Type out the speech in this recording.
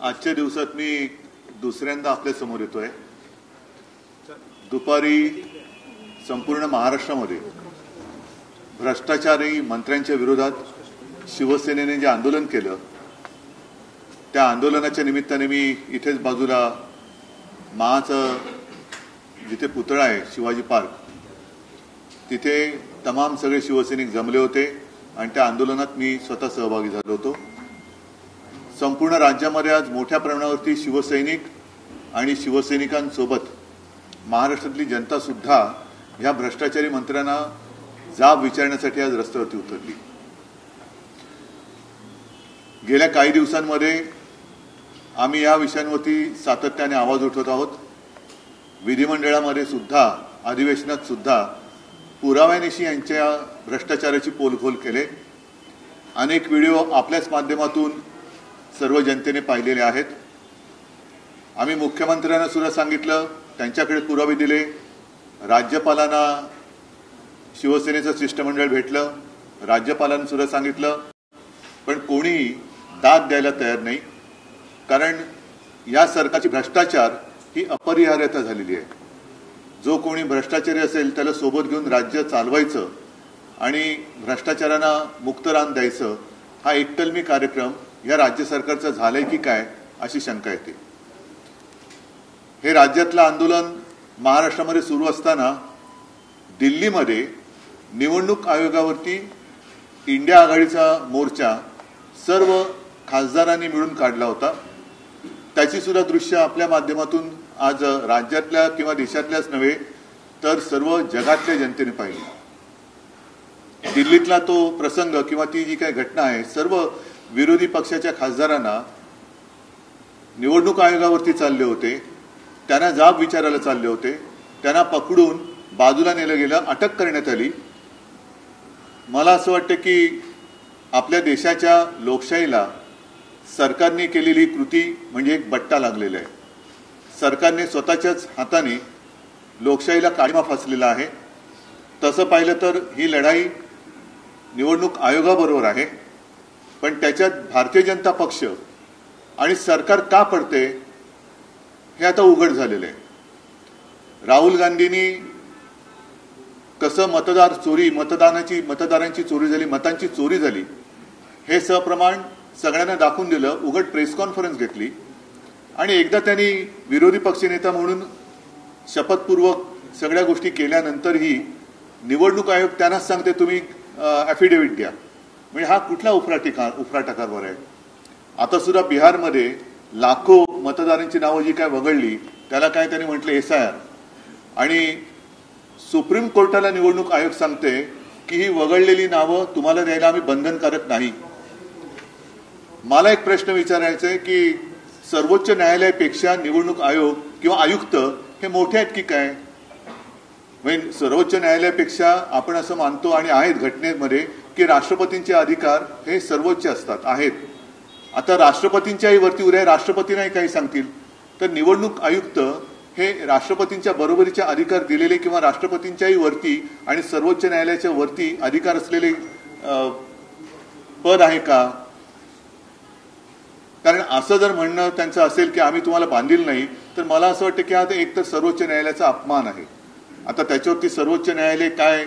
आजच्या दिवसात मी दुसऱ्यांदा आपल्या समोर येतोय। दुपारी संपूर्ण महाराष्ट्रामध्ये भ्रष्टाचारी मंत्र्यांच्या विरोधात शिवसेनेने जे आंदोलन केलं त्या आंदोलनाच्या निमित्ताने मी इथेच बाजूला महाचं जिथे पुतळा आहे शिवाजी पार्क तिथे तमाम सगळे शिवसैनिक जमले होते आणि त्या आंदोलनात मी स्वतः सहभागी झालो होतो। संपूर्ण राज्यामध्ये आज मोठ्या प्रमाणावरती शिवसैनिक आणि शिवसैनिकांसोबत महाराष्ट्रातली जनता सुद्धा या भ्रष्टाचारी मंत्र्यांना जाब विचारण्यासाठी आज रस्त्यावरती उतरली। गेल्या काही दिवसांमध्ये आम्ही या विषयांवरती सातत्याने आवाज उठवत आहोत। विधिमंडळामध्ये सुद्धा अधिवेशनात सुद्धा पुराव्यानिशी यांच्या भ्रष्टाचाराची पोलखोल केले। अनेक व्हिडिओ आपल्याच माध्यमातून सर्व जनतेने पाहिलेले आहेत। आम्ही मुख्यमंत्र्यांना सुद्धा सांगितलं, त्यांच्याकडे पुरावे दिले, राज्यपालांना शिवसेनेचं शिष्टमंडळ भेटलं, राज्यपालांना सुद्धा सांगितलं, पण कोणी दाद द्यायला तयार नाही। कारण या सरकारची भ्रष्टाचार ही अपरिहार्यता झालेली आहे। जो कोणी भ्रष्टाचारी असेल त्याला सोबत घेऊन राज्य चालवायचं आणि भ्रष्टाचारांना मुक्तरान द्यायचं हा एककलमी कार्यक्रम या राज्य सरकारचा झालाय की काय अशी शंका येते। हे राज्यातलं आंदोलन महाराष्ट्रामध्ये सुरू असताना दिल्लीमध्ये निवडणूक आयोगावरती इंडिया आघाडीचा मोर्चा सर्व खासदारांनी मिळून काढला होता। त्याची सुद्धा दृश्य आपल्या माध्यमातून आज राज्यातल्या किंवा देशातल्याच नव्हे तर सर्व जगातल्या जनतेने पाहिली। दिल्लीतला तो प्रसंग किंवा ती जी काही घटना आहे, सर्व विरोधी पक्षाच्या खासदारांना निवडणूक आयोगावरती चालले होते, त्यांना जाब विचारायला चालले होते, त्यांना पकडून बाजूला नेलं गेलं, अटक करण्यात आली। मला असं वाटतं की आपल्या देशाच्या लोकशाहीला सरकारने केलेली कृती म्हणजे एक बट्टा लागलेला आहे। सरकारने स्वतःच्याच हाताने लोकशाहीला काळीमा फासलेला आहे। तसं पाहिलं तर ही लढाई निवडणूक आयोगाबरोबर आहे, पण त्याच्यात भारतीय जनता पक्ष आणि सरकार का पडते हे आता उघड झालेलं आहे। राहुल गांधींनी कसं मतदारांची चोरी झाली, मतांची चोरी झाली हे सप्रमाण सगळ्यांना दाखवून दिलं, उघड प्रेस कॉन्फरन्स घेतली आणि एकदा त्यांनी विरोधी पक्षनेता म्हणून शपथपूर्वक सगळ्या गोष्टी केल्यानंतरही निवडणूक आयोग त्यांनाच सांगते तुम्ही ॲफिडेव्हिट द्या। म्हणजे हा कुठला उफराटा कारभार आहे। आता सुद्धा बिहारमध्ये लाखो मतदारांची नावं जी काय वगळली त्याला काय त्यांनी म्हटलं SIR, आणि सुप्रीम कोर्टाला निवडणूक आयोग सांगते की ही वगळलेली नावं तुम्हाला द्यायला आम्ही बंधनकारक नाही। मला एक प्रश्न विचारायचा आहे की सर्वोच्च न्यायालयापेक्षा निवडणूक आयोग किंवा आयुक्त हे मोठे आहेत की काय? म्हणजे सर्वोच्च न्यायालयापेक्षा आपण असं मानतो आणि आहेत घटनेमध्ये की राष्ट्रपतींचे अधिकार हे सर्वोच्च असतात आहेत। आता राष्ट्रपतींच्याही वरती उद्या राष्ट्रपतींनाही काही सांगतील तर निवडणूक आयुक्त हे राष्ट्रपतींच्या बरोबरीचे अधिकार दिलेले किंवा राष्ट्रपतींच्याही वरती आणि सर्वोच्च न्यायालयाच्या वरती अधिकार असलेले पद आहे का? कारण असं जर म्हणणं त्यांचं असेल की आम्ही तुम्हाला बांधील नाही तर मला असं वाटतं की आता एक तर सर्वोच्च न्यायालयाचा अपमान आहे। आता त्याच्यावरती सर्वोच्च न्यायालय काय